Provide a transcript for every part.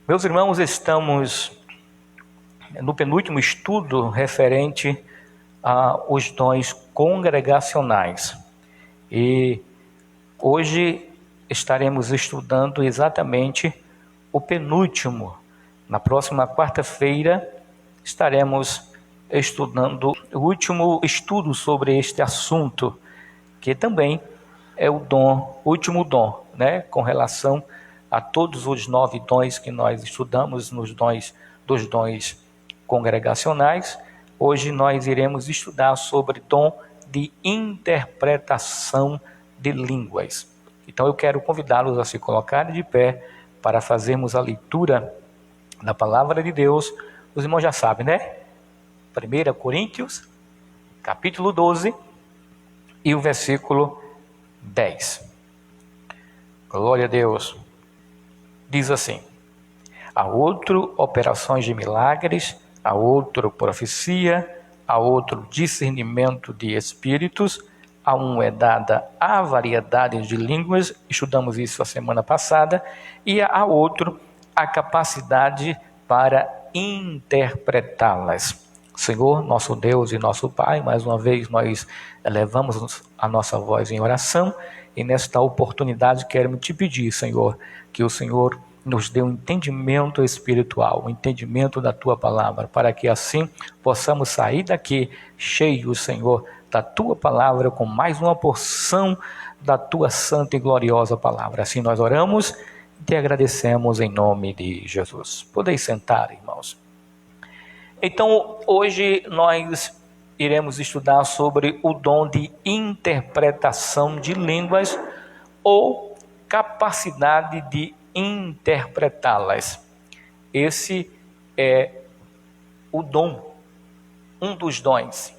Meus irmãos, estamos no penúltimo estudo referente aos dons congregacionais. E hoje estaremos estudando exatamente o penúltimo. Na próxima quarta-feira estaremos estudando o último estudo sobre este assunto, que também é o último dom, né? Com relação a todos os 9 dons que nós estudamos dos dons congregacionais. Hoje nós iremos estudar sobre dom de interpretação de línguas. Então eu quero convidá-los a se colocarem de pé para fazermos a leitura da palavra de Deus. Os irmãos já sabem, né? 1 Coríntios, capítulo 12 e o versículo 10. Glória a Deus. Diz assim: a outro operações de milagres, a outro profecia, a outro discernimento de espíritos, a um é dada a variedade de línguas, estudamos isso a semana passada, e a outro a capacidade para interpretá-las. Senhor, nosso Deus e nosso Pai, mais uma vez nós elevamos a nossa voz em oração, e nesta oportunidade queremos te pedir, Senhor, que o Senhor nos dê um entendimento espiritual, um entendimento da Tua Palavra, para que assim possamos sair daqui cheios, Senhor, da Tua Palavra, com mais uma porção da Tua santa e gloriosa Palavra. Assim nós oramos e te agradecemos em nome de Jesus. Podeis sentar, irmãos. Então, hoje nós iremos estudar sobre o dom de interpretação de línguas ou capacidade de interpretá-las. Esse é o dom, um dos dons.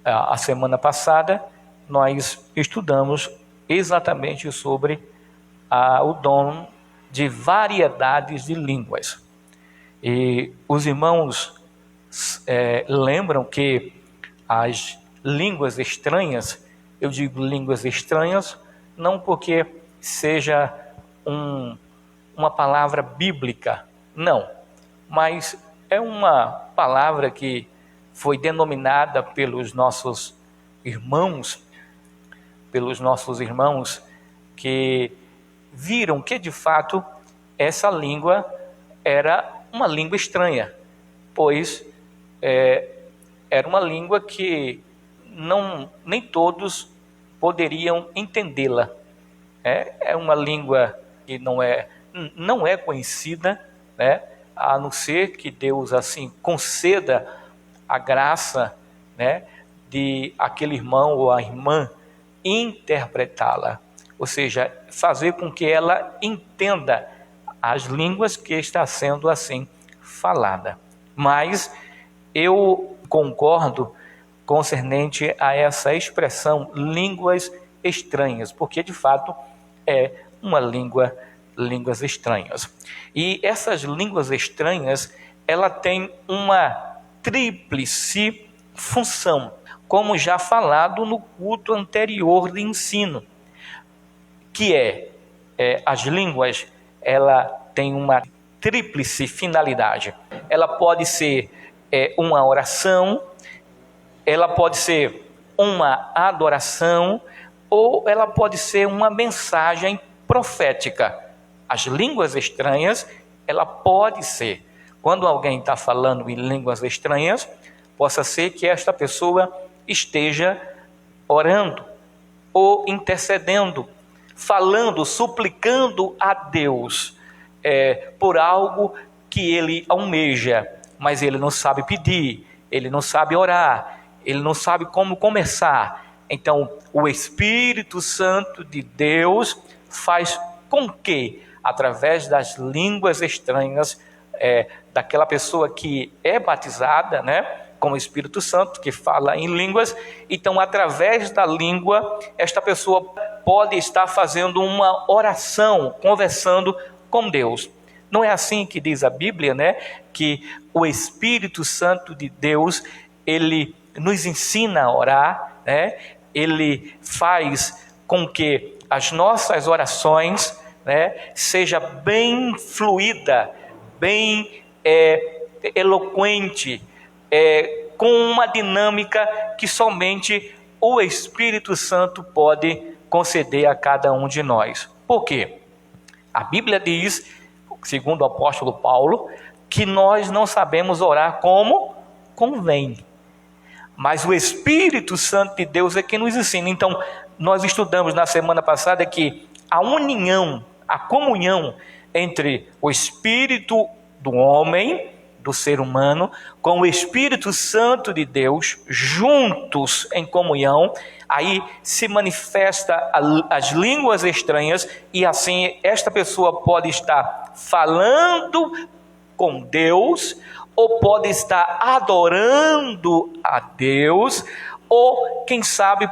A semana passada nós estudamos exatamente sobre o dom de variedades de línguas. E os irmãos lembram que as línguas estranhas, eu digo línguas estranhas, não porque seja uma palavra bíblica, não, mas é uma palavra que foi denominada pelos nossos irmãos que viram que de fato essa língua era uma língua estranha, pois era uma língua que nem todos poderiam entendê-la. É uma língua que não é conhecida, né? A não ser que Deus assim conceda a graça, né, de aquele irmão ou a irmã interpretá-la, ou seja, fazer com que ela entenda as línguas que está sendo assim falada. Mas eu concordo concernente a essa expressão línguas estranhas, porque de fato é uma línguas estranhas. E essas línguas estranhas, ela tem uma tríplice função, como já falado no culto anterior de ensino, que as línguas, ela tem uma tríplice finalidade. Ela pode ser uma oração, ela pode ser uma adoração, ou ela pode ser uma mensagem profética. As línguas estranhas, ela pode ser, quando alguém está falando em línguas estranhas, possa ser que esta pessoa esteja orando ou intercedendo, falando, suplicando a Deus por algo que ele almeja, mas ele não sabe pedir, ele não sabe orar, ele não sabe como começar. Então, o Espírito Santo de Deus faz com que, através das línguas estranhas, daquela pessoa que é batizada, né, com o Espírito Santo, que fala em línguas, então, através da língua, esta pessoa pode estar fazendo uma oração, conversando com Deus. Não é assim que diz a Bíblia, né, que o Espírito Santo de Deus, ele nos ensina a orar, né? Ele faz com que as nossas orações né, seja bem fluida, bem eloquente, com uma dinâmica que somente o Espírito Santo pode conceder a cada um de nós. Por quê? A Bíblia diz, segundo o apóstolo Paulo, que nós não sabemos orar como convém, mas o Espírito Santo de Deus é quem nos ensina. Então, nós estudamos na semana passada que a união, a comunhão entre o Espírito do homem, do ser humano, com o Espírito Santo de Deus, juntos em comunhão, aí se manifesta as línguas estranhas, e assim esta pessoa pode estar falando com Deus, ou pode estar adorando a Deus, ou quem sabe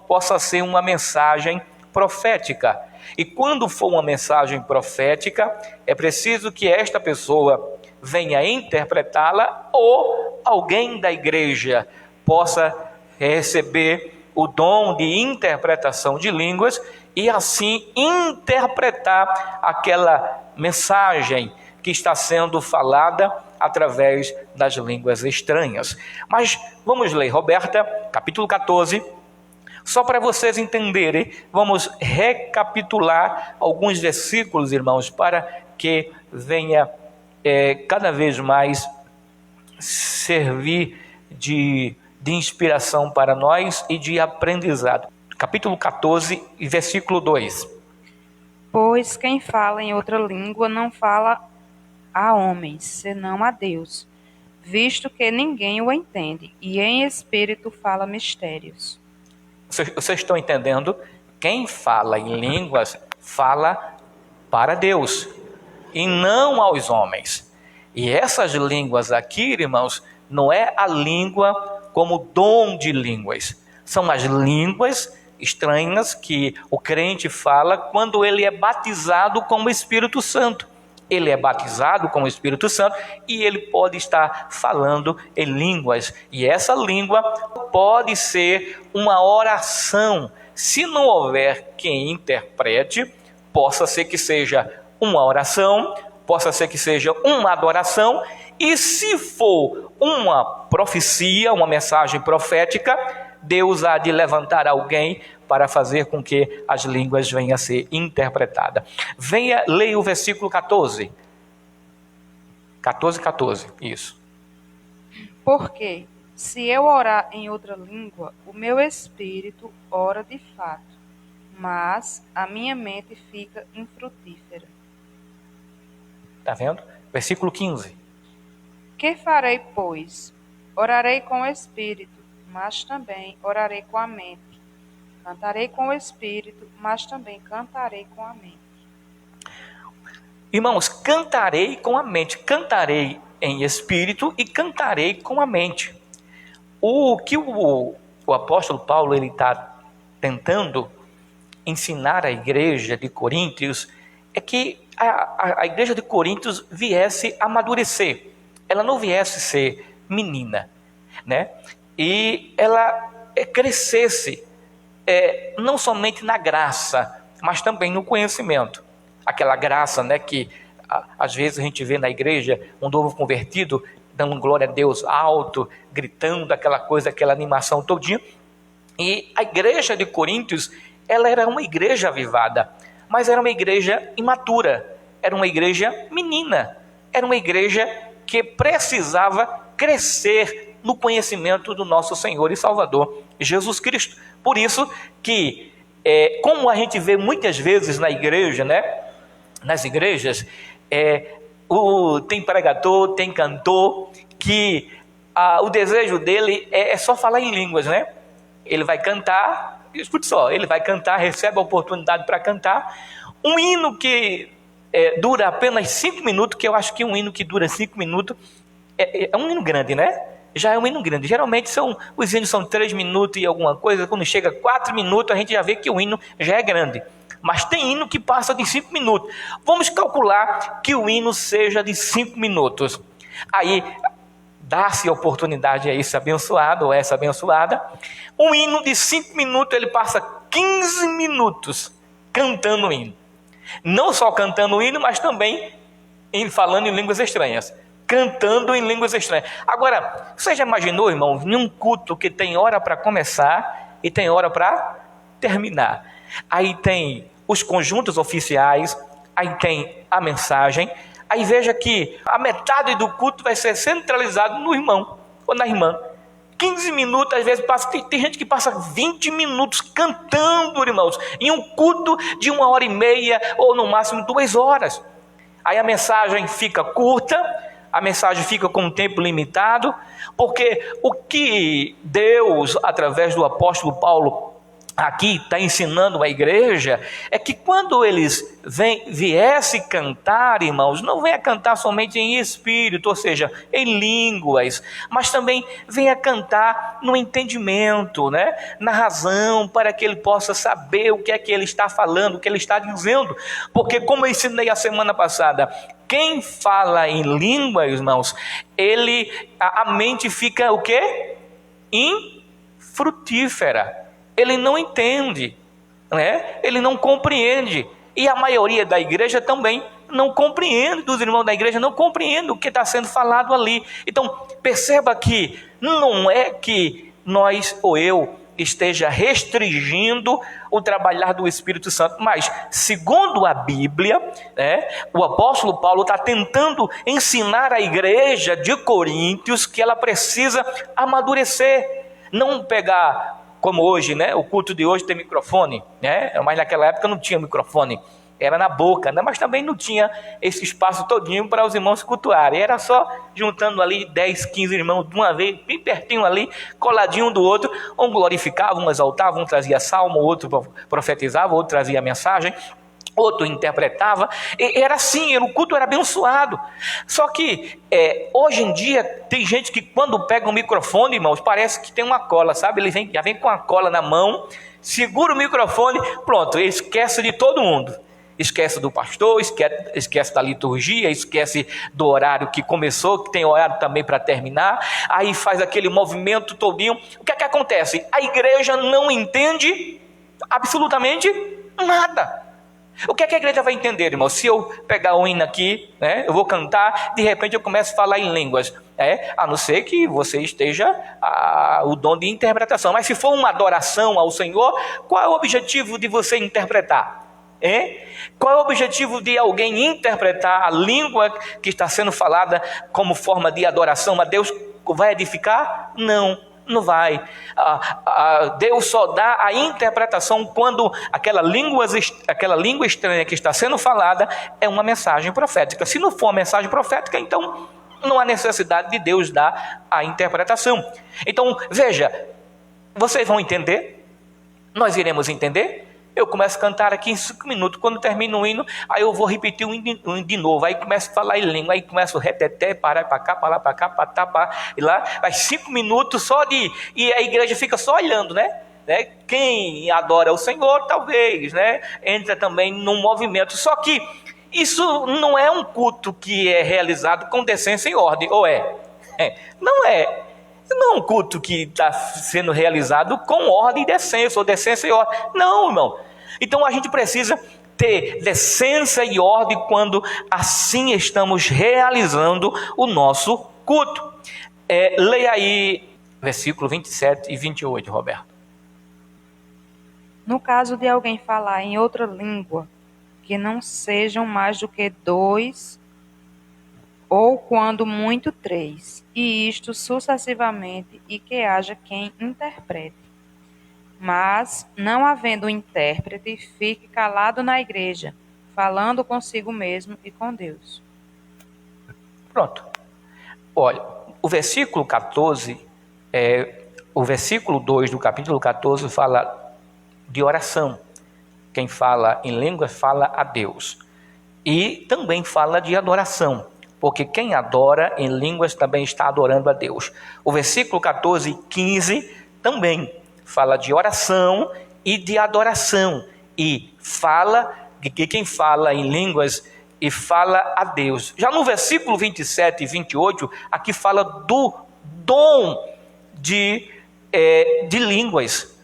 possa ser uma mensagem profética. E quando for uma mensagem profética, é preciso que esta pessoa venha interpretá-la, ou alguém da igreja possa receber o dom de interpretação de línguas e assim interpretar aquela mensagem que está sendo falada através das línguas estranhas. Mas vamos ler, Roberta, capítulo 14, só para vocês entenderem. Vamos recapitular alguns versículos, irmãos, para que venha cada vez mais servir de inspiração para nós e de aprendizado. Capítulo 14, versículo 2. Pois quem fala em outra língua não fala a homens, senão a Deus, visto que ninguém o entende, e em espírito fala mistérios. Vocês estão entendendo? Quem fala em línguas fala para Deus e não aos homens. E essas línguas aqui, irmãos, não é a língua como dom de línguas. São as línguas estranhas que o crente fala quando ele é batizado com o Espírito Santo. Ele é batizado com o Espírito Santo e ele pode estar falando em línguas. E essa língua pode ser uma oração. Se não houver quem interprete, possa ser que seja uma oração, possa ser que seja uma adoração, e se for uma profecia, uma mensagem profética, Deus há de levantar alguém para fazer com que as línguas venham a ser interpretadas. Leia o versículo 14. 14, isso. Porque se eu orar em outra língua, o meu espírito ora de fato, mas a minha mente fica infrutífera. Está vendo? Versículo 15. Que farei, pois? Orarei com o espírito, mas também orarei com a mente. Cantarei com o espírito, mas também cantarei com a mente. Irmãos, cantarei com a mente. Cantarei em espírito e cantarei com a mente. O que o apóstolo Paulo está tentando ensinar à igreja de Coríntios é que a igreja de Coríntios viesse a amadurecer. Ela não viesse ser menina, né? E ela crescesse, não somente na graça, mas também no conhecimento. Aquela graça, né, que às vezes a gente vê na igreja um novo convertido dando glória a Deus alto, gritando, aquela coisa, aquela animação todinha. E a igreja de Coríntios, ela era uma igreja avivada, mas era uma igreja imatura, era uma igreja menina, era uma igreja que precisava crescer no conhecimento do nosso Senhor e Salvador Jesus Cristo. Por isso que, como a gente vê muitas vezes na igreja, né, nas igrejas, tem pregador, tem cantor, que o desejo dele é só falar em línguas, né? Ele vai cantar, escute só, ele vai cantar, recebe a oportunidade para cantar, um hino que dura apenas 5 minutos, que eu acho que um hino que dura 5 minutos, é um hino grande, né? Já é um hino grande. Geralmente os hinos são 3 minutos e alguma coisa, quando chega a 4 minutos a gente já vê que o hino já é grande. Mas tem hino que passa de 5 minutos. Vamos calcular que o hino seja de 5 minutos. Aí dá-se a oportunidade a esse abençoado ou essa abençoada. Um hino de 5 minutos, ele passa 15 minutos cantando o hino. Não só cantando o hino, mas também falando em línguas estranhas. Cantando em línguas estranhas. Agora, você já imaginou, irmão, em um culto que tem hora para começar e tem hora para terminar? Aí tem os conjuntos oficiais, aí tem a mensagem. Aí veja que a metade do culto vai ser centralizado no irmão ou na irmã. 15 minutos, às vezes, tem gente que passa 20 minutos cantando, irmãos, em um culto de 1h30 ou no máximo 2 horas. Aí a mensagem fica curta, a mensagem fica com um tempo limitado, porque o que Deus, através do apóstolo Paulo, aqui está ensinando a igreja, é que quando eles viessem cantar, irmãos, não venha cantar somente em espírito, ou seja, em línguas, mas também venha cantar no entendimento, né? Na razão, para que ele possa saber o que é que ele está falando, o que ele está dizendo, porque como eu ensinei a semana passada, quem fala em língua, irmãos, a mente fica o quê? Infrutífera. Ele não entende, né? Ele não compreende. E a maioria da igreja também não compreende, dos irmãos da igreja não compreende o que está sendo falado ali. Então, perceba que não é que nós ou eu esteja restringindo o trabalhar do Espírito Santo, mas, segundo a Bíblia, né, o apóstolo Paulo está tentando ensinar à igreja de Coríntios que ela precisa amadurecer, não pegar... Como hoje, né? O culto de hoje tem microfone, né? Mas naquela época não tinha microfone, era na boca, né? Mas também não tinha esse espaço todinho para os irmãos cultuarem. Era só juntando ali 10, 15 irmãos de uma vez, bem pertinho ali, coladinho um do outro. Um glorificava, um exaltava, um trazia salmo, outro profetizava, outro trazia mensagem, outro interpretava. E era assim, o culto era abençoado. Só que hoje em dia tem gente que quando pega um microfone, irmãos, parece que tem uma cola, sabe? Ele já vem com a cola na mão, segura o microfone, pronto, ele esquece de todo mundo. Esquece do pastor, esquece da liturgia, esquece do horário que começou, que tem horário também para terminar. Aí faz aquele movimento todinho. O que é que acontece? A igreja não entende absolutamente nada. O que é que a igreja vai entender, irmão? Se eu pegar o hino aqui, né, eu vou cantar, de repente eu começo a falar em línguas, a não ser que você esteja o dom de interpretação. Mas se for uma adoração ao Senhor, qual é o objetivo de você interpretar? Qual é o objetivo de alguém interpretar a língua que está sendo falada como forma de adoração a Deus? Vai edificar? Não vai. Deus só dá a interpretação quando aquela língua estranha que está sendo falada é uma mensagem profética. Se não for uma mensagem profética, então não há necessidade de Deus dar a interpretação. Então, veja, vocês vão entender, nós iremos entender. Eu começo a cantar aqui em 5 minutos, quando termino o hino, aí eu vou repetir o hino de novo, aí começo a falar em língua, aí começo a reteté, parar para cá, para lá, para cá, para tá, e lá, vai 5 minutos só e a igreja fica só olhando, né? Quem adora o Senhor, talvez, né? Entra também num movimento, só que isso não é um culto que é realizado com decência e ordem, ou é? Não é. Não é um culto que está sendo realizado com ordem e decência, ou decência e ordem. Não, irmão. Então a gente precisa ter decência e ordem quando assim estamos realizando o nosso culto. Leia aí versículo 27 e 28, Roberto. No caso de alguém falar em outra língua, que não sejam mais do que 2, ou quando muito 3, e isto sucessivamente, e que haja quem interprete. Mas, não havendo intérprete, fique calado na igreja, falando consigo mesmo e com Deus. Pronto. Olha, o versículo 14, o versículo 2 do capítulo 14 fala de oração. Quem fala em línguas fala a Deus. E também fala de adoração, porque quem adora em línguas também está adorando a Deus. O versículo 14 e 15 também fala de oração e de adoração. E fala de que quem fala em línguas e fala a Deus. Já no versículo 27 e 28, aqui fala do dom de línguas.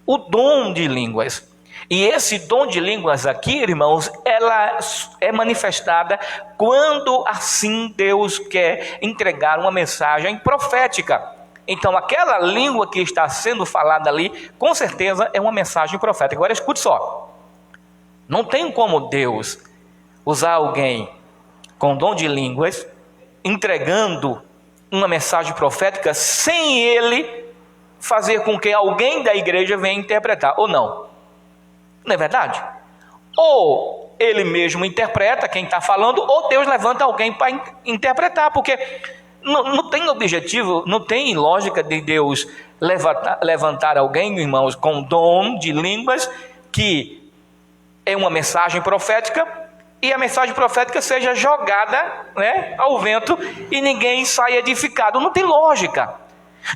O dom de línguas. E esse dom de línguas aqui, irmãos, ela é manifestada quando assim Deus quer entregar uma mensagem profética. Então aquela língua que está sendo falada ali, com certeza é uma mensagem profética. Agora escute só, não tem como Deus usar alguém com dom de línguas, entregando uma mensagem profética, sem ele fazer com que alguém da igreja venha interpretar, ou não? Não é verdade? Ou ele mesmo interpreta quem está falando, ou Deus levanta alguém para interpretar, porque não tem objetivo, não tem lógica de Deus levantar alguém, irmãos, com dom de línguas, que é uma mensagem profética, e a mensagem profética seja jogada, né, ao vento e ninguém saia edificado. Não tem lógica.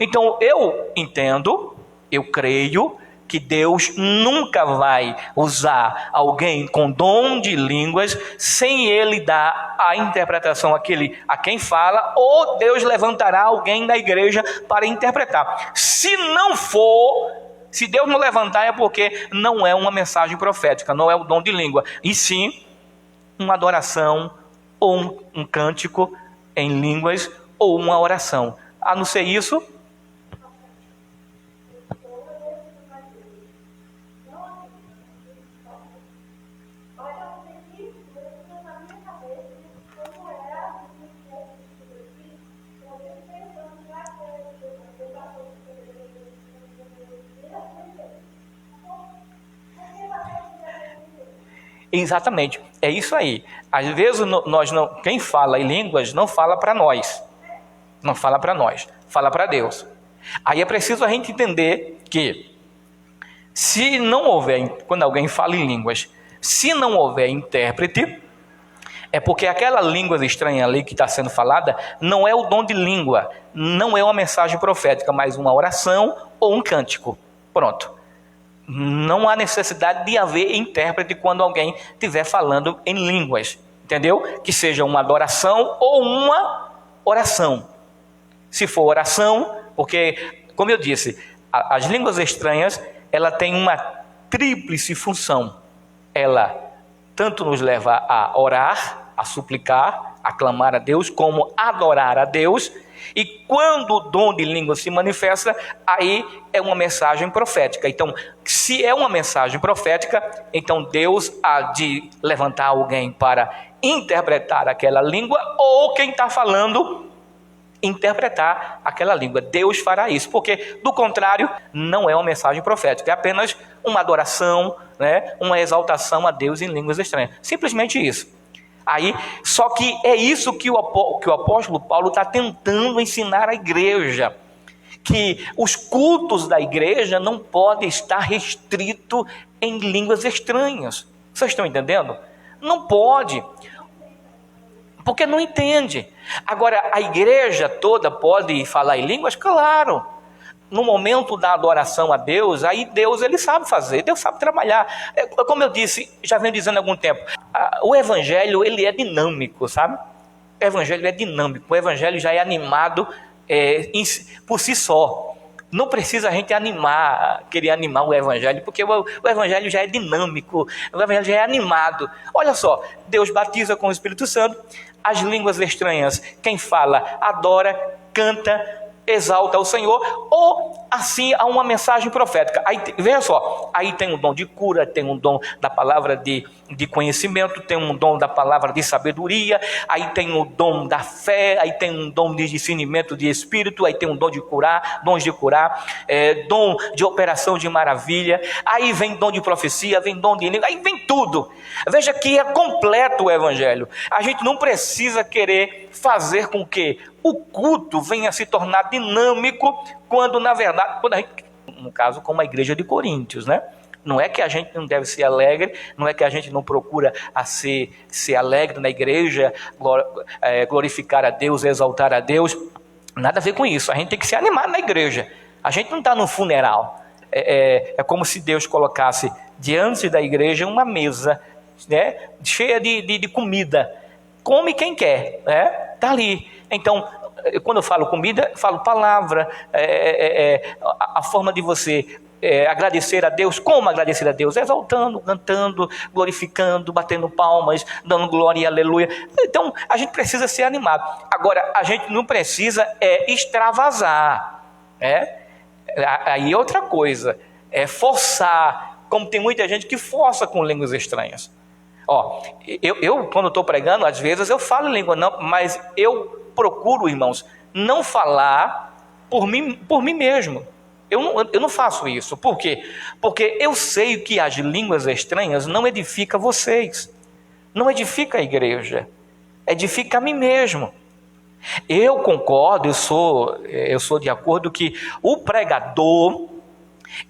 Então eu entendo, eu creio que Deus nunca vai usar alguém com dom de línguas sem ele dar a interpretação a quem fala, ou Deus levantará alguém da igreja para interpretar. Se não for, se Deus não levantar, é porque não é uma mensagem profética, não é o dom de língua, e sim uma adoração, ou um cântico em línguas, ou uma oração. A não ser isso, exatamente, é isso aí. Às vezes nós não, quem fala em línguas não fala para nós, não fala para nós, fala para Deus. Aí é preciso a gente entender que se não houver, quando alguém fala em línguas, se não houver intérprete, é porque aquela língua estranha ali que está sendo falada não é o dom de língua, não é uma mensagem profética, mas uma oração ou um cântico. Pronto. Não há necessidade de haver intérprete quando alguém estiver falando em línguas, entendeu? Que seja uma adoração ou uma oração. Se for oração, porque, como eu disse, as línguas estranhas, ela tem uma tríplice função. Ela tanto nos leva a orar, a suplicar, a clamar a Deus, como adorar a Deus. E quando o dom de língua se manifesta, aí é uma mensagem profética. Então, se é uma mensagem profética, então Deus há de levantar alguém para interpretar aquela língua, ou quem está falando, interpretar aquela língua. Deus fará isso, porque do contrário, não é uma mensagem profética, é apenas uma adoração, né? Uma exaltação a Deus em línguas estranhas. Simplesmente isso. Aí, só que é isso que o apóstolo Paulo está tentando ensinar à igreja, que os cultos da igreja não podem estar restritos em línguas estranhas. Vocês estão entendendo? Não pode, porque não entende. Agora, a igreja toda pode falar em línguas? Claro. No momento da adoração a Deus, aí Deus ele sabe fazer, Deus sabe trabalhar. Como eu disse, já venho dizendo há algum tempo, o evangelho ele é dinâmico, sabe? O evangelho é dinâmico, o evangelho já é animado por si só. Não precisa a gente querer animar o evangelho, porque o evangelho já é dinâmico, o evangelho já é animado. Olha só, Deus batiza com o Espírito Santo, as línguas estranhas, quem fala, adora, canta, exalta o Senhor, ou assim há uma mensagem profética. Aí, veja só, aí tem um dom de cura, tem um dom da palavra de conhecimento, tem um dom da palavra de sabedoria, aí tem o dom da fé, aí tem um dom de discernimento de espírito, aí tem um dom de curar, dons de curar, dom de operação de maravilha, aí vem dom de profecia, vem dom de língua, aí vem tudo. Veja que é completo o evangelho. A gente não precisa querer fazer com que o culto venha a se tornar dinâmico, quando na verdade, no caso como a igreja de Coríntios, né? Não é que a gente não deve ser alegre, não é que a gente não procura ser alegre na igreja, glorificar a Deus, exaltar a Deus, nada a ver com isso. A gente tem que se animar na igreja, a gente não está num funeral. É como se Deus colocasse diante da igreja uma mesa, né, cheia de comida. Come quem quer, né? Está ali. Então, quando eu falo comida, eu falo palavra, a forma de você agradecer a Deus. Como agradecer a Deus? Exaltando, cantando, glorificando, batendo palmas, dando glória e aleluia. Então, a gente precisa ser animado. Agora, a gente não precisa extravasar. Aí outra coisa, forçar, como tem muita gente que força com línguas estranhas. Eu quando estou pregando, às vezes eu falo em língua, não, mas eu procuro, irmãos, não falar por mim mesmo. Eu não faço isso. Por quê? Porque eu sei que as línguas estranhas não edificam vocês, não edifica a igreja, edifica a mim mesmo. Eu concordo, eu sou de acordo que o pregador,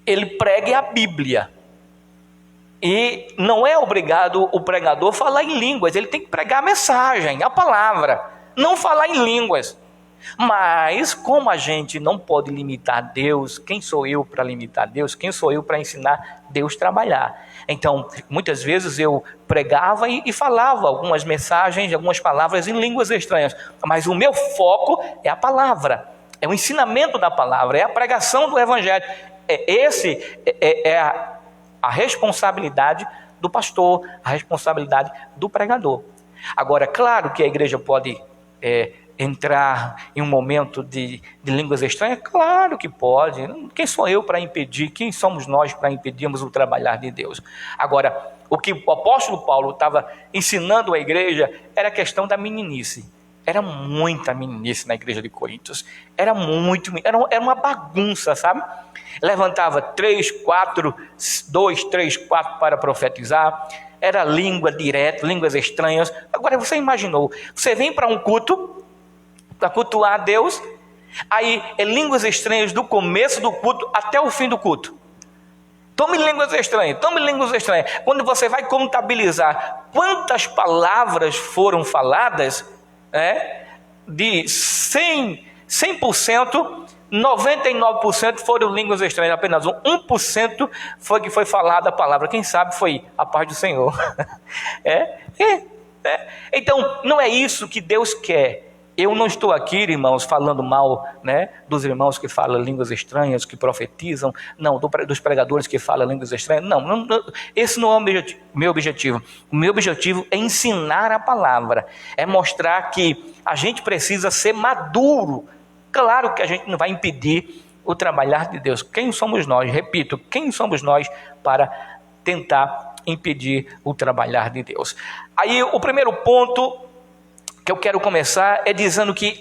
ele pregue a Bíblia. E não é obrigado o pregador falar em línguas, ele tem que pregar a mensagem, a palavra, não falar em línguas. Mas como a gente não pode limitar Deus, quem sou eu para limitar Deus? Quem sou eu para ensinar Deus a trabalhar? Então, muitas vezes eu pregava e falava algumas mensagens, algumas palavras em línguas estranhas. Mas o meu foco é a palavra, é o ensinamento da palavra, é a pregação do Evangelho. A responsabilidade do pastor, a responsabilidade do pregador. Agora, claro que a igreja pode entrar em um momento de línguas estranhas? Claro que pode. Quem sou eu para impedir? Quem somos nós para impedirmos o trabalhar de Deus? Agora, o que o apóstolo Paulo estava ensinando à igreja era a questão da meninice. Era muita meninice na igreja de Coríntios. Era uma bagunça, sabe? Levantava 2, 3, 4 para profetizar. Era língua direta, línguas estranhas. Agora você imaginou, você vem para um culto para cultuar a Deus, aí é línguas estranhas do começo do culto até o fim do culto. Tome línguas estranhas. Quando você vai contabilizar quantas palavras foram faladas, de 100%, 99% foram línguas estranhas, apenas 1% foi que foi falada a palavra. Quem sabe foi a paz do Senhor. Então, não é isso que Deus quer. Eu não estou aqui, irmãos, falando mal, dos irmãos que falam línguas estranhas, que profetizam, não, dos pregadores que falam línguas estranhas, não, esse não é o meu objetivo. O meu objetivo é ensinar a palavra, é mostrar que a gente precisa ser maduro. Claro que a gente não vai impedir o trabalhar de Deus. Quem somos nós? Repito, quem somos nós para tentar impedir o trabalhar de Deus? Aí o primeiro ponto que eu quero começar é dizendo que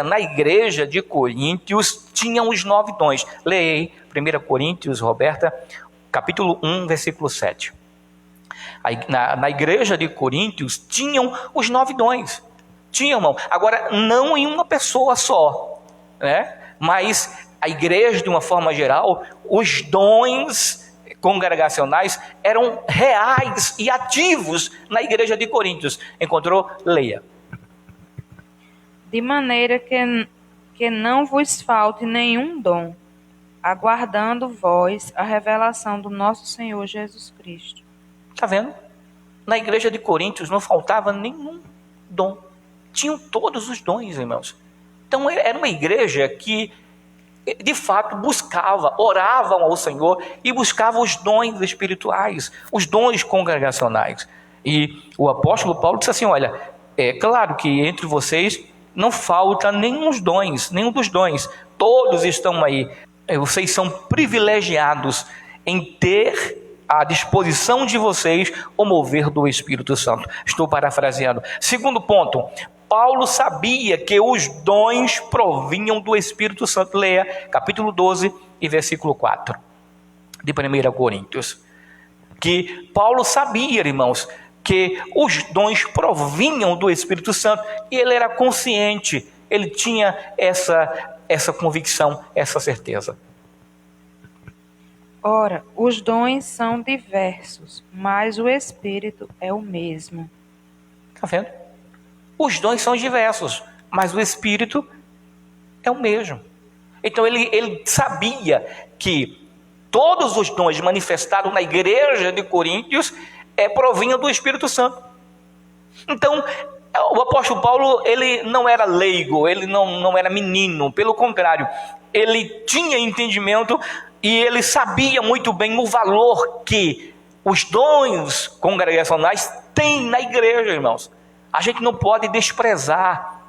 na igreja de Coríntios, tinham os 9 dons. Leia aí, 1 Coríntios, Roberta, capítulo 1, versículo 7. Na igreja de Coríntios, tinham os 9 dons. Tinham, irmão. Agora, não em uma pessoa só, mas a igreja, de uma forma geral, os dons congregacionais eram reais e ativos na igreja de Coríntios. Encontrou? Leia. De maneira que não vos falte nenhum dom, aguardando vós a revelação do nosso Senhor Jesus Cristo. Está vendo? Na igreja de Coríntios não faltava nenhum dom. Tinham todos os dons, irmãos. Então era uma igreja que de fato oravam ao Senhor e buscavam os dons espirituais, os dons congregacionais. E o apóstolo Paulo disse assim: olha, é claro que entre vocês não falta nenhum dos dons, todos estão aí. Vocês são privilegiados em ter à disposição de vocês o mover do Espírito Santo. Estou parafraseando. Segundo ponto, Paulo sabia que os dons provinham do Espírito Santo. Leia capítulo 12 e versículo 4 de 1 Coríntios. Que Paulo sabia, irmãos, que os dons provinham do Espírito Santo, e ele era consciente, ele tinha essa convicção, essa certeza. Ora, os dons são diversos, mas o Espírito é o mesmo. Está vendo? Os dons são diversos, mas o Espírito é o mesmo. Então ele sabia que todos os dons manifestados na igreja de Coríntios provinham do Espírito Santo. Então, o apóstolo Paulo, ele não era leigo, ele não era menino, pelo contrário, ele tinha entendimento E ele sabia muito bem o valor que os dons congregacionais têm na igreja, irmãos. A gente não pode desprezar.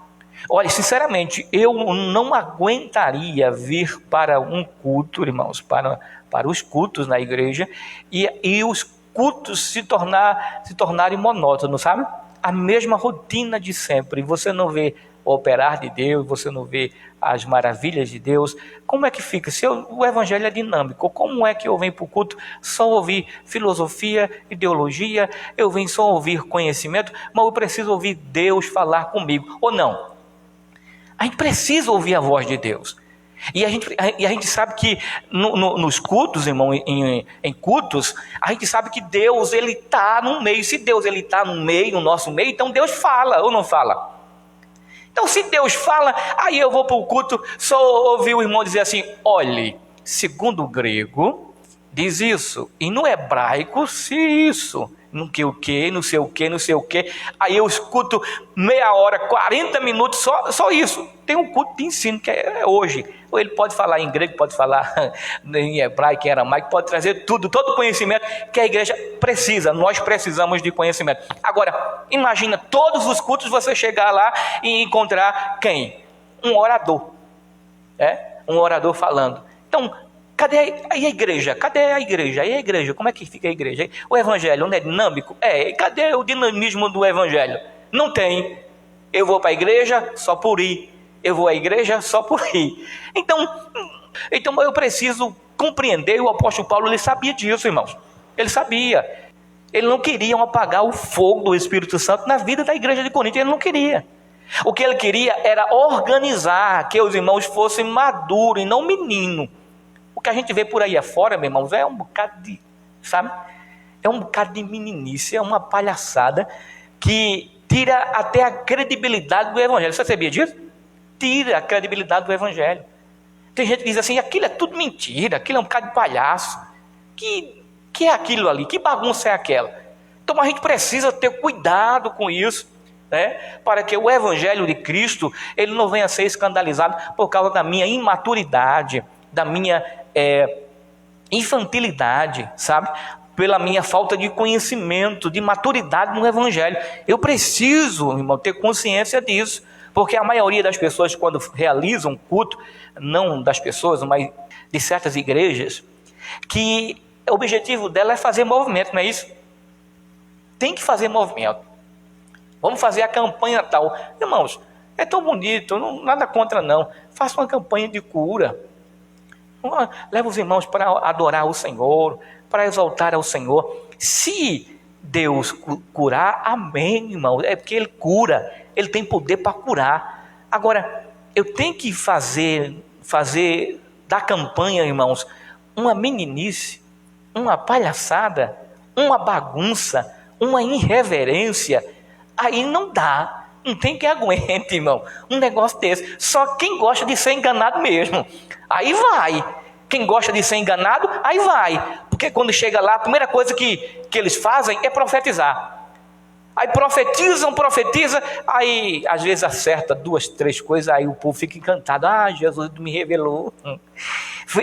Olha, sinceramente, eu não aguentaria vir para um culto, irmãos, para os cultos na igreja, e os cultos se tornarem monótonos, sabe? A mesma rotina de sempre. Você não vê o operar de Deus, você não vê as maravilhas de Deus. Como é que fica? Se o evangelho é dinâmico, como é que eu venho para o culto só ouvir filosofia, ideologia, eu venho só ouvir conhecimento, mas eu preciso ouvir Deus falar comigo, ou não? A gente precisa ouvir a voz de Deus. E a gente sabe que nos cultos, irmão, em cultos, a gente sabe que Deus, Ele está no meio. Se Deus está no meio, no nosso meio, então Deus fala ou não fala? Então se Deus fala, aí eu vou para o culto, só ouvir o irmão dizer assim, olhe, segundo o grego, diz isso. E no hebraico, se isso. Não sei o que. Aí eu escuto meia hora, 40 minutos, só isso. Tem um culto de ensino que é hoje. Ou ele pode falar em grego, pode falar em hebraico, em aramaico, pode trazer tudo, todo o conhecimento que a igreja precisa. Nós precisamos de conhecimento. Agora, imagina todos os cultos você chegar lá e encontrar quem? Um orador. Um orador falando. Então, cadê a igreja? Cadê a igreja? E a igreja? Como é que fica a igreja? O evangelho não é dinâmico? Cadê o dinamismo do evangelho? Não tem. Eu vou para a igreja só por ir. Eu vou à igreja só por ir. Então eu preciso compreender. O apóstolo Paulo, ele sabia disso, irmãos. Ele sabia. Ele não queria apagar o fogo do Espírito Santo na vida da igreja de Corinto. Ele não queria. O que ele queria era organizar que os irmãos fossem maduros e não meninos. O que a gente vê por aí afora, meus irmãos, é um bocado de, sabe? É um bocado de meninice, é uma palhaçada que tira até a credibilidade do evangelho. Você sabia disso? Tira a credibilidade do evangelho. Tem gente que diz assim, aquilo é tudo mentira, aquilo é um bocado de palhaço. Que é aquilo ali? Que bagunça é aquela? Então a gente precisa ter cuidado com isso, né? Para que o evangelho de Cristo, ele não venha a ser escandalizado por causa da minha imaturidade, da minha infantilidade, sabe? Pela minha falta de conhecimento, de maturidade no evangelho. Eu preciso, irmão, ter consciência disso, porque a maioria das pessoas, quando realizam culto, não das pessoas, mas de certas igrejas, que o objetivo dela é fazer movimento, não é isso? Tem que fazer movimento. Vamos fazer a campanha tal. Irmãos, é tão bonito, nada contra não. Faça uma campanha de cura. Leva os irmãos para adorar o Senhor, para exaltar ao Senhor. Se Deus curar, amém, irmão. É porque Ele cura, Ele tem poder para curar. Agora, eu tenho que fazer da campanha, irmãos, uma meninice, uma palhaçada, uma bagunça, uma irreverência. Aí não dá. Não tem quem aguente, irmão, um negócio desse. Só quem gosta de ser enganado mesmo. Aí vai. Quem gosta de ser enganado, aí vai. Porque quando chega lá, a primeira coisa que eles fazem é profetizar. Aí profetizam, aí às vezes acerta 2, 3 coisas, aí o povo fica encantado. Ah, Jesus me revelou.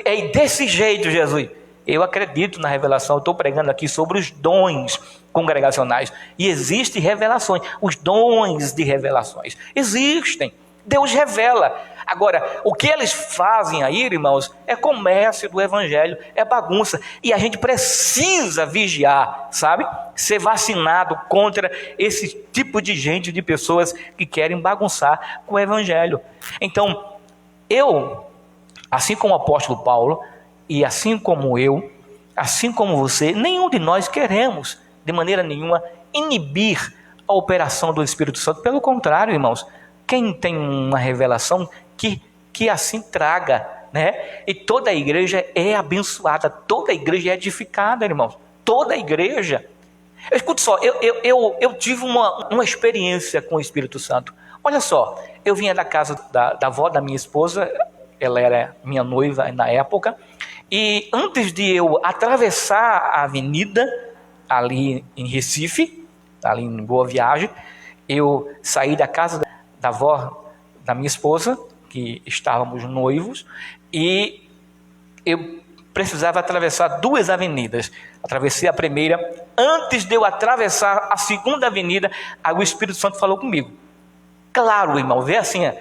É desse jeito, Jesus. Eu acredito na revelação. Eu estou pregando aqui sobre os dons congregacionais. E existem revelações. Os dons de revelações existem. Deus revela. Agora, o que eles fazem aí, irmãos, é comércio do evangelho, é bagunça. E a gente precisa vigiar, sabe? Ser vacinado contra esse tipo de gente, de pessoas que querem bagunçar com o evangelho. Então, eu, assim como o apóstolo Paulo, e assim como eu, assim como você, nenhum de nós queremos, de maneira nenhuma, inibir a operação do Espírito Santo. Pelo contrário, irmãos, quem tem uma revelação, que assim traga, né? E toda a igreja é abençoada, toda a igreja é edificada, irmãos. Toda a igreja. Escute só, eu tive uma experiência com o Espírito Santo. Olha só, eu vinha da casa da avó da minha esposa, ela era minha noiva na época, e antes de eu atravessar a avenida, ali em Recife, ali em Boa Viagem, eu saí da casa da avó da minha esposa, que estávamos noivos, e eu precisava atravessar 2 avenidas. Atravessei a primeira. Antes de eu atravessar a segunda avenida, aí o Espírito Santo falou comigo. Claro, irmão, vê assim,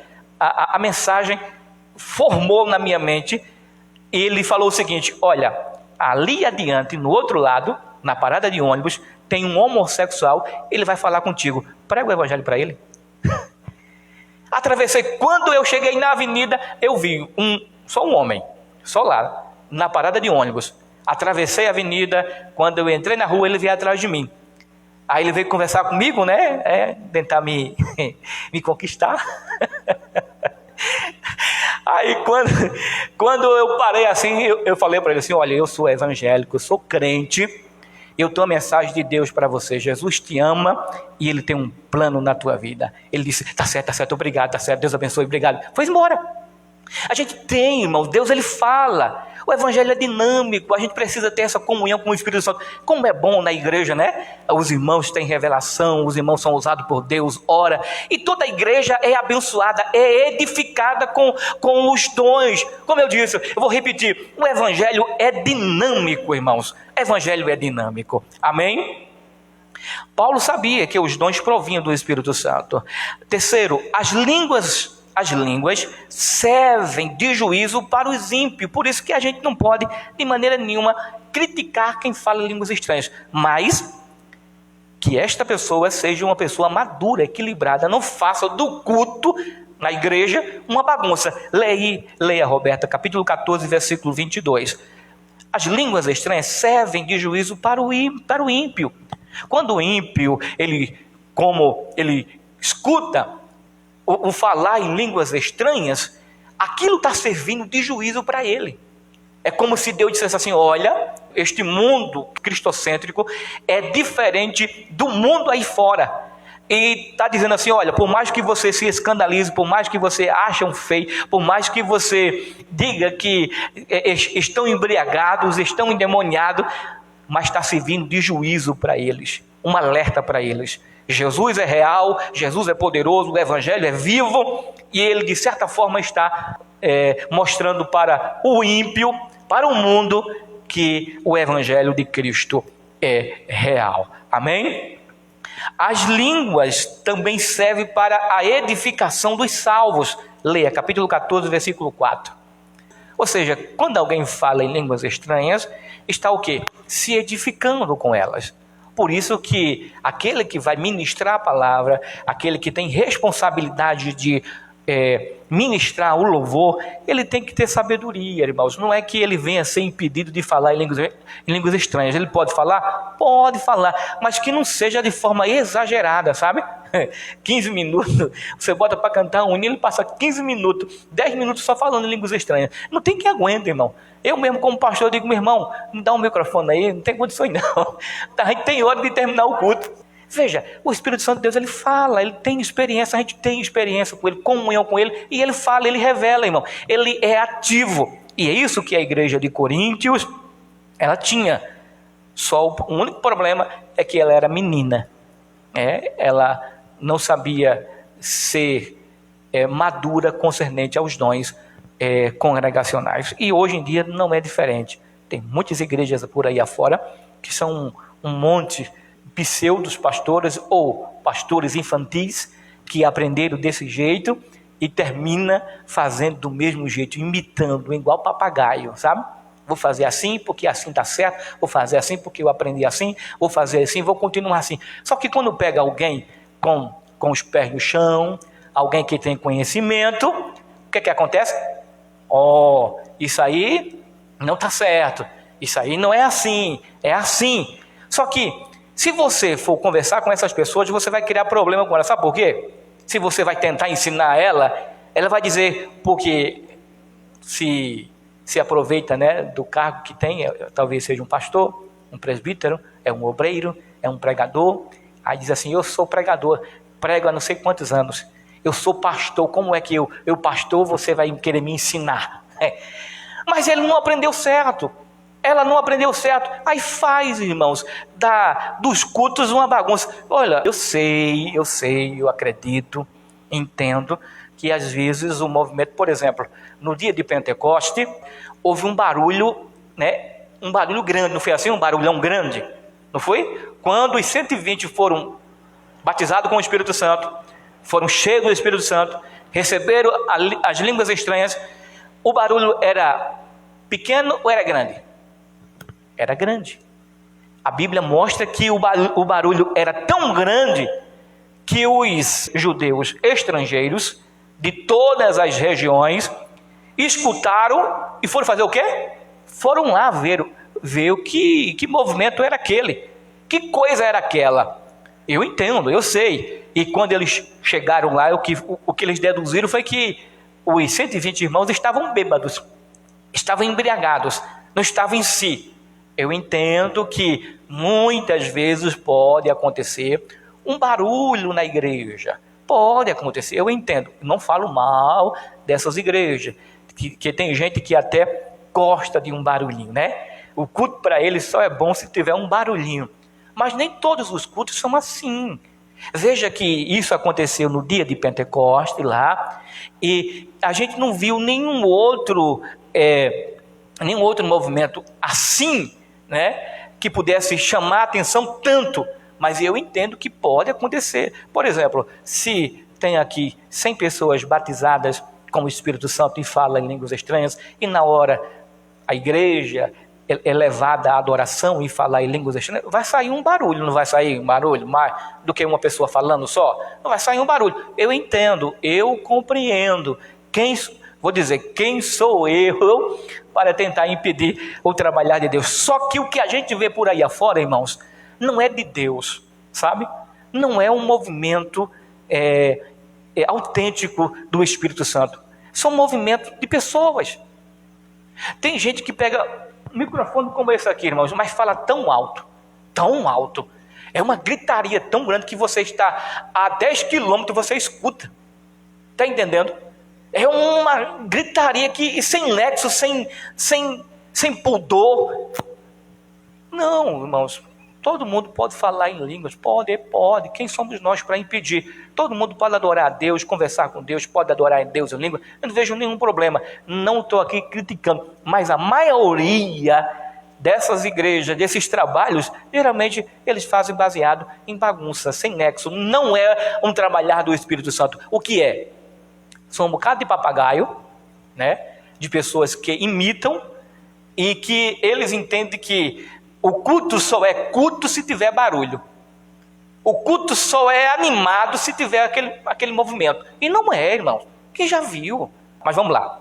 a mensagem formou na minha mente. Ele falou o seguinte: olha, ali adiante, no outro lado, na parada de ônibus, tem um homossexual, ele vai falar contigo. Prega o evangelho para ele. Atravessei. Quando eu cheguei na avenida, eu vi só um homem, só lá, na parada de ônibus. Atravessei a avenida. Quando eu entrei na rua, ele veio atrás de mim. Aí ele veio conversar comigo, né? Tentar me conquistar. Aí quando eu parei assim, eu falei para ele assim: olha, eu sou evangélico, eu sou crente, eu tenho a mensagem de Deus para você. Jesus te ama e Ele tem um plano na tua vida. Ele disse: tá certo, obrigado, tá certo, Deus abençoe, obrigado. Foi embora. A gente tem, irmão, Deus ele fala. O evangelho é dinâmico, a gente precisa ter essa comunhão com o Espírito Santo. Como é bom na igreja, né? Os irmãos têm revelação, os irmãos são usados por Deus, ora. E toda a igreja é abençoada, é edificada com os dons. Como eu disse, eu vou repetir, o evangelho é dinâmico, irmãos. O evangelho é dinâmico. Amém? Paulo sabia que os dons provinham do Espírito Santo. Terceiro, as línguas servem de juízo para os ímpios. Por isso que a gente não pode, de maneira nenhuma, criticar quem fala línguas estranhas. Mas que esta pessoa seja uma pessoa madura, equilibrada. Não faça do culto na igreja uma bagunça. Leia, Roberta, capítulo 14, versículo 22. As línguas estranhas servem de juízo para o ímpio. Quando o ímpio, ele escuta o falar em línguas estranhas, aquilo está servindo de juízo para ele. É como se Deus dissesse assim: olha, este mundo cristocêntrico é diferente do mundo aí fora. E está dizendo assim: olha, por mais que você se escandalize, por mais que você ache feio, por mais que você diga que estão embriagados, estão endemoniados, mas está servindo de juízo para eles, um alerta para eles. Jesus é real, Jesus é poderoso, o evangelho é vivo, e ele de certa forma está mostrando para o ímpio, para o mundo, que o evangelho de Cristo é real. Amém? As línguas também servem para a edificação dos salvos. Leia capítulo 14, versículo 4. Ou seja, quando alguém fala em línguas estranhas, está o quê? Se edificando com elas. Por isso que aquele que vai ministrar a palavra, aquele que tem responsabilidade de ministrar o louvor, ele tem que ter sabedoria, irmãos. Não é que ele venha ser impedido de falar em línguas estranhas. Ele pode falar? Pode falar, mas que não seja de forma exagerada, sabe? 15 minutos, você bota para cantar um hino, ele passa 15 minutos, 10 minutos só falando em línguas estranhas. Não tem quem aguenta, irmão. Eu mesmo como pastor digo: meu irmão, me dá um microfone aí, não tem condições não. A gente tem hora de terminar o culto. Veja, o Espírito Santo de Deus, ele fala, ele tem experiência, a gente tem experiência com ele, comunhão com ele, e ele fala, ele revela, irmão. Ele é ativo. E é isso que a igreja de Coríntios, ela tinha. Só o único problema é que ela era menina. Ela não sabia ser madura concernente aos dons congregacionais. E hoje em dia não é diferente. Tem muitas igrejas por aí afora que são um monte pseudos pastores ou pastores infantis que aprenderam desse jeito e termina fazendo do mesmo jeito, imitando, igual papagaio, sabe? Vou fazer assim porque assim está certo, vou fazer assim porque eu aprendi assim, vou fazer assim, vou continuar assim. Só que quando pega alguém com os pés no chão, alguém que tem conhecimento, o que acontece? Isso aí não está certo, isso aí não é assim, é assim. Só que se você for conversar com essas pessoas, você vai criar problema com elas. Sabe por quê? Se você vai tentar ensinar ela vai dizer, porque se aproveita, né, do cargo que tem, talvez seja um pastor, um presbítero, é um obreiro, é um pregador. Aí diz assim: eu sou pregador, prego há não sei quantos anos, eu sou pastor, como é que eu pastor, você vai querer me ensinar? Mas ele não aprendeu certo. Ela não aprendeu certo. Aí faz, irmãos, dos cultos uma bagunça. Olha, eu sei, eu acredito, entendo que às vezes o movimento, por exemplo, no dia de Pentecoste, houve um barulho né, um barulho grande, não foi assim? Um barulhão grande, não foi? Quando os 120 foram batizados com o Espírito Santo, foram cheios do Espírito Santo, receberam as línguas estranhas, o barulho era pequeno ou era grande? Era grande. A Bíblia mostra que o barulho era tão grande que os judeus estrangeiros de todas as regiões escutaram e foram fazer o quê? Foram lá ver o que movimento era aquele, que coisa era aquela. Eu entendo, eu sei. E quando eles chegaram lá, o que eles deduziram foi que os 120 irmãos estavam bêbados, estavam embriagados, não estavam em si. Eu entendo que muitas vezes pode acontecer um barulho na igreja. Pode acontecer, eu entendo. Não falo mal dessas igrejas, que tem gente que até gosta de um barulhinho, né? O culto para eles só é bom se tiver um barulhinho. Mas nem todos os cultos são assim. Veja que isso aconteceu no dia de Pentecostes lá, e a gente não viu nenhum outro movimento assim, né, que pudesse chamar a atenção tanto. Mas eu entendo que pode acontecer. Por exemplo, se tem aqui 100 pessoas batizadas com o Espírito Santo e falam em línguas estranhas, e na hora a igreja é levada à adoração e falar em línguas estranhas, vai sair um barulho, não vai sair um barulho mais do que uma pessoa falando só? Não vai sair um barulho. Eu entendo, eu compreendo. Quem sou eu para tentar impedir o trabalhar de Deus? Só que o que a gente vê por aí afora, irmãos, não é de Deus, sabe? Não é um movimento autêntico do Espírito Santo. São movimentos de pessoas. Tem gente que pega um microfone como esse aqui, irmãos, mas fala tão alto, tão alto. É uma gritaria tão grande que você está a 10 quilômetros, você escuta. Está entendendo? É uma gritaria que sem nexo, sem pudor. Não, irmãos, todo mundo pode falar em línguas, pode. Quem somos nós para impedir? Todo mundo pode adorar a Deus, conversar com Deus, pode adorar a Deus em língua. Eu não vejo nenhum problema. Não estou aqui criticando, mas a maioria dessas igrejas, desses trabalhos, geralmente eles fazem baseado em bagunça, sem nexo. Não é um trabalhar do Espírito Santo. O que é? São um bocado de papagaio, né? De pessoas que imitam e que eles entendem que o culto só é culto se tiver barulho. O culto só é animado se tiver aquele movimento. E não é, irmão. Quem já viu? Mas vamos lá.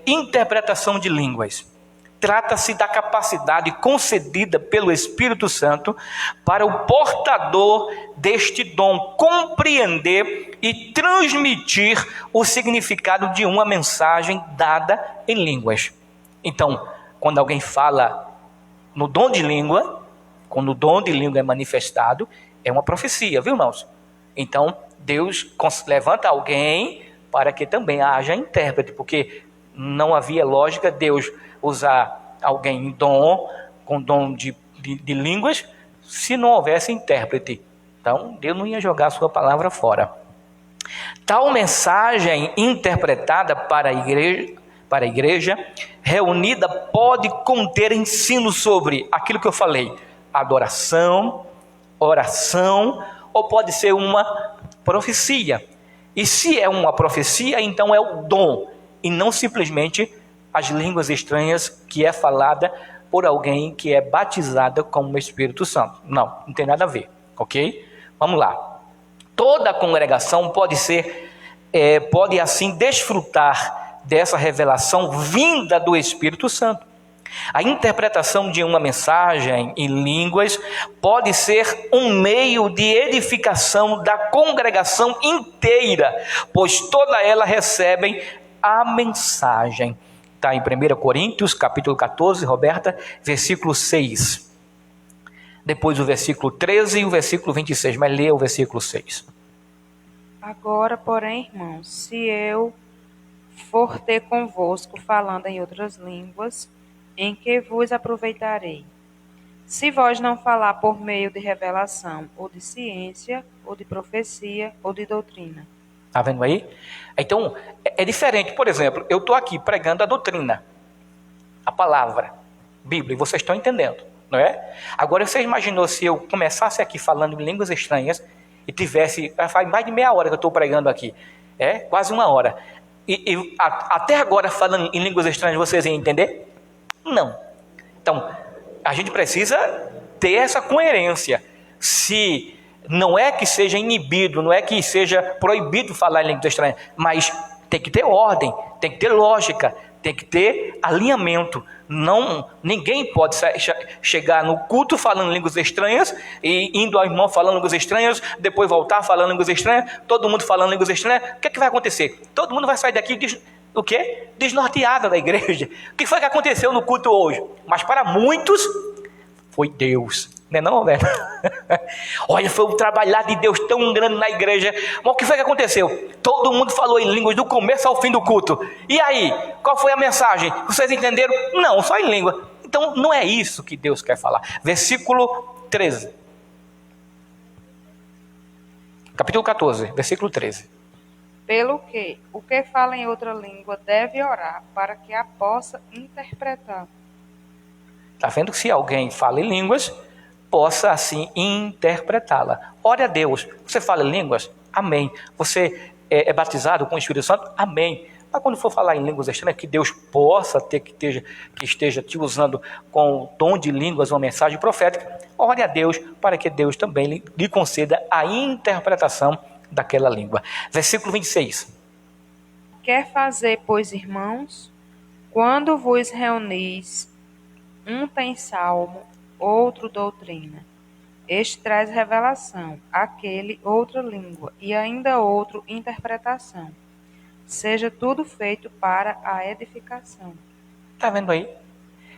Interpretação de línguas. Trata-se da capacidade concedida pelo Espírito Santo para o portador deste dom compreender e transmitir o significado de uma mensagem dada em línguas. Então, quando alguém fala no dom de língua, quando o dom de língua é manifestado, é uma profecia, viu, irmãos? Então, Deus levanta alguém para que também haja intérprete, porque não havia lógica Deus usar alguém com dom de línguas, se não houvesse intérprete. Então, Deus não ia jogar a sua palavra fora. Tal mensagem interpretada para a igreja reunida pode conter ensino sobre aquilo que eu falei, adoração, oração, ou pode ser uma profecia. E se é uma profecia, então é o dom, e não simplesmente as línguas estranhas que é falada por alguém que é batizada com o Espírito Santo. Não tem nada a ver, ok? Vamos lá. Toda a congregação pode assim desfrutar dessa revelação vinda do Espírito Santo. A interpretação de uma mensagem em línguas pode ser um meio de edificação da congregação inteira, pois toda ela recebem a mensagem. Está em 1 Coríntios, capítulo 14, Roberta, versículo 6. Depois o versículo 13 e o versículo 26, mas leia o versículo 6. Agora, porém, irmãos, se eu for ter convosco falando em outras línguas, em que vos aproveitarei? Se vós não falar por meio de revelação, ou de ciência, ou de profecia, ou de doutrina. Está vendo aí? Então, é diferente. Por exemplo, eu estou aqui pregando a doutrina. A palavra, Bíblia, e vocês estão entendendo, não é? Agora, você imaginou se eu começasse aqui falando em línguas estranhas e tivesse, faz mais de meia hora que eu estou pregando aqui, quase uma hora, e até agora falando em línguas estranhas, vocês iam entender? Não. Então, a gente precisa ter essa coerência. Se não é que seja inibido, não é que seja proibido falar em línguas estranhas, mas tem que ter ordem, tem que ter lógica, tem que ter alinhamento. Ninguém pode chegar no culto falando línguas estranhas e indo ao irmão falando línguas estranhas, depois voltar falando línguas estranhas, todo mundo falando línguas estranhas. O que vai acontecer? Todo mundo vai sair daqui o quê? Desnorteado da igreja. O que foi que aconteceu no culto hoje? Mas para muitos foi Deus. Não é não, Roberto? Olha, foi um trabalhar de Deus tão grande na igreja. Mas o que foi que aconteceu? Todo mundo falou em línguas do começo ao fim do culto. E aí, qual foi a mensagem? Vocês entenderam? Não, só em língua. Então não é isso que Deus quer falar. Versículo 13. Capítulo 14, versículo 13. Pelo que o que fala em outra língua deve orar para que a possa interpretar. Está vendo que se alguém fala em línguas, possa assim interpretá-la. Ore a Deus. Você fala em línguas? Amém. Você é batizado com o Espírito Santo? Amém. Mas quando for falar em línguas estranhas, que Deus possa ter que esteja te usando com o dom de línguas, uma mensagem profética, ore a Deus para que Deus também lhe conceda a interpretação daquela língua. Versículo 26. Quer fazer, pois, irmãos, quando vos reunis, um tem salmo, outro doutrina, este traz revelação, aquele outra língua, e ainda outro interpretação. Seja tudo feito para a edificação. Está vendo aí?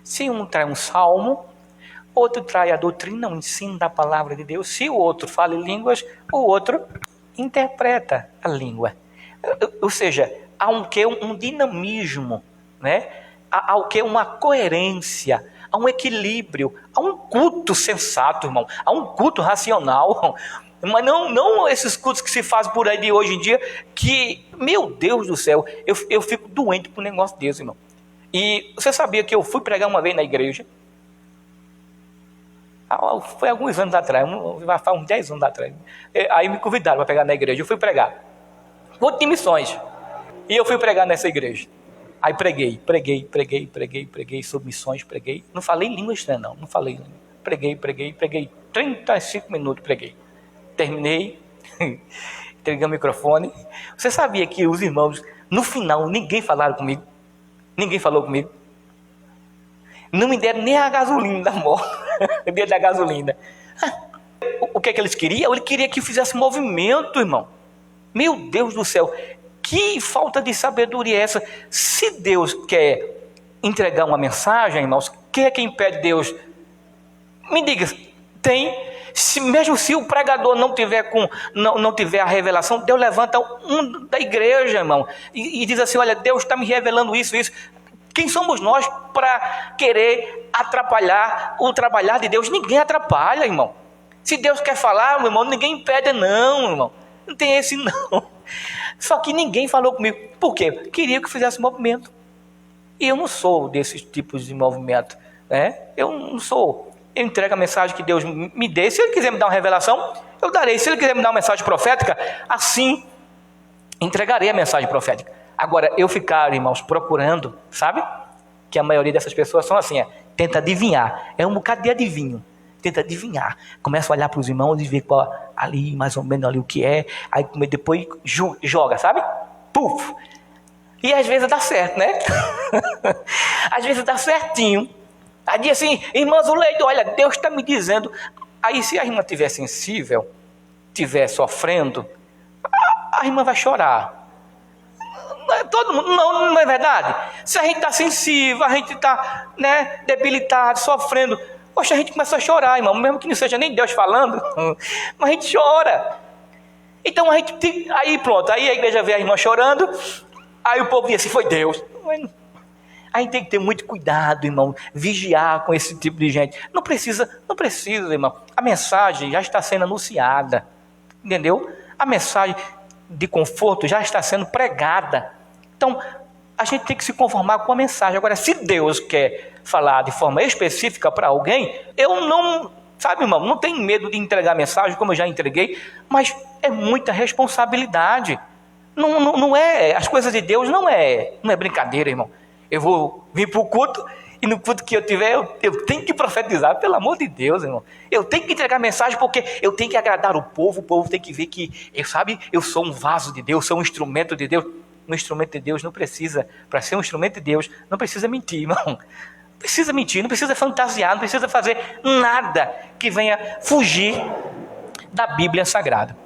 Se um traz um salmo, outro traz a doutrina, o ensino da palavra de Deus. Se o outro fala em línguas, o outro interpreta a língua. Ou seja, há um dinamismo, né? Há uma coerência, há um equilíbrio, há um culto sensato, irmão, há um culto racional, mas não esses cultos que se fazem por aí de hoje em dia, que, meu Deus do céu, eu fico doente por um negócio desse, irmão. E você sabia que eu fui pregar uma vez na igreja? Foi alguns anos atrás, faz uns 10 anos atrás. Aí me convidaram para pregar na igreja, eu fui pregar. Culto de missões. E eu fui pregar nessa igreja. Aí preguei sobre missões, preguei. Não falei língua estranha, não falei língua. Preguei 35 minutos, preguei. Terminei, entreguei o microfone. Você sabia que os irmãos, no final, ninguém falou comigo? Não me deram nem a gasolina da moto, o dia da gasolina. O que é que eles queriam? Ele queria que eu fizesse movimento, irmão. Meu Deus do céu, que falta de sabedoria é essa? Se Deus quer entregar uma mensagem, irmãos, quem é que impede Deus? Me diga, tem. Mesmo se o pregador não tiver a revelação, Deus levanta um da igreja, irmão, e diz assim: olha, Deus está me revelando isso. Quem somos nós para querer atrapalhar o trabalhar de Deus? Ninguém atrapalha, irmão. Se Deus quer falar, meu irmão, ninguém impede, não, irmão. Não tem esse não. Só que ninguém falou comigo. Por quê? Queria que eu fizesse movimento. E eu não sou desses tipos de movimento, né? Eu não sou. Eu entrego a mensagem que Deus me dê. Se Ele quiser me dar uma revelação, eu darei. Se Ele quiser me dar uma mensagem profética, assim entregarei a mensagem profética. Agora, eu ficar, irmãos, procurando, sabe? Que a maioria dessas pessoas são assim, tenta adivinhar. É um bocado de adivinho. Tenta adivinhar. Começa a olhar para os irmãos e ver qual, ali, mais ou menos ali o que é. Aí depois joga, sabe? Puf! E às vezes dá certo, né? Às vezes dá certinho. Aí diz assim: irmãos, o leito, olha, Deus está me dizendo. Aí se a irmã estiver sensível, estiver sofrendo, a irmã vai chorar. Todo mundo, não é verdade? Se a gente está sensível, a gente está, né, debilitado, sofrendo, poxa, a gente começa a chorar, irmão, mesmo que não seja nem Deus falando, mas a gente chora. Então aí pronto, aí a igreja vê a irmã chorando, aí o povo diz assim: foi Deus. A gente tem que ter muito cuidado, irmão, vigiar com esse tipo de gente. Não precisa, irmão. A mensagem já está sendo anunciada, entendeu? A mensagem de conforto já está sendo pregada. Então, a gente tem que se conformar com a mensagem. Agora, se Deus quer falar de forma específica para alguém, eu não, sabe, irmão, não tenho medo de entregar a mensagem, como eu já entreguei, mas é muita responsabilidade. Não é, as coisas de Deus não é brincadeira, irmão. Eu vou vir para o culto e no culto que eu tiver, eu tenho que profetizar, pelo amor de Deus, irmão. Eu tenho que entregar mensagem porque eu tenho que agradar o povo tem que ver que, eu sou um vaso de Deus, sou um instrumento de Deus. Um instrumento de Deus não precisa, para ser um instrumento de Deus, não precisa mentir, irmão. Não precisa mentir, não precisa fantasiar, não precisa fazer nada que venha fugir da Bíblia Sagrada.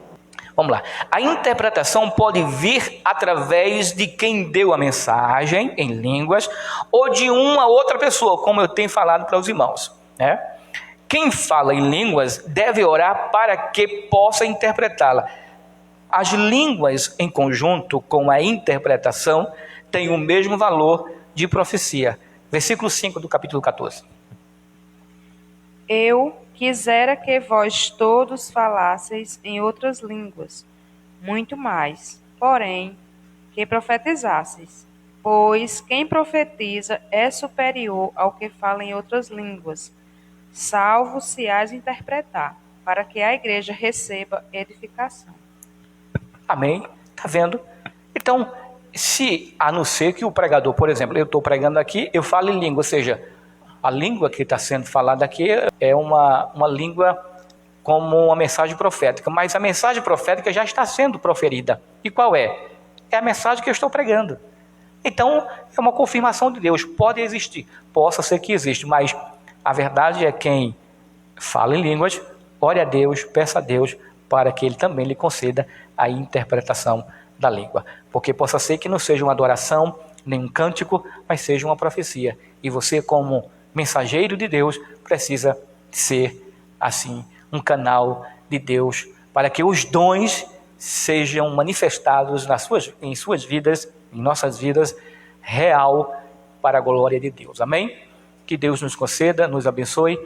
Vamos lá. A interpretação pode vir através de quem deu a mensagem em línguas ou de uma outra pessoa, como eu tenho falado para os irmãos, né? Quem fala em línguas deve orar para que possa interpretá-la. As línguas em conjunto com a interpretação têm o mesmo valor de profecia. Versículo 5 do capítulo 14. Eu quisera que vós todos falasseis em outras línguas, muito mais, porém, que profetizasseis. Pois quem profetiza é superior ao que fala em outras línguas, salvo se as interpretar, para que a igreja receba edificação. Amém? Está vendo? Então, se a não ser que o pregador, por exemplo, eu estou pregando aqui, eu falo em língua, ou seja, a língua que está sendo falada aqui é uma língua como uma mensagem profética, mas a mensagem profética já está sendo proferida. E qual é? É a mensagem que eu estou pregando. Então, é uma confirmação de Deus. Pode existir, possa ser que exista, mas a verdade é quem fala em línguas, ore a Deus, peça a Deus para que Ele também lhe conceda a interpretação da língua. Porque possa ser que não seja uma adoração, nem um cântico, mas seja uma profecia. E você, como mensageiro de Deus, precisa ser, assim, um canal de Deus para que os dons sejam manifestados em suas vidas, em nossas vidas, real para a glória de Deus. Amém? Que Deus nos conceda, nos abençoe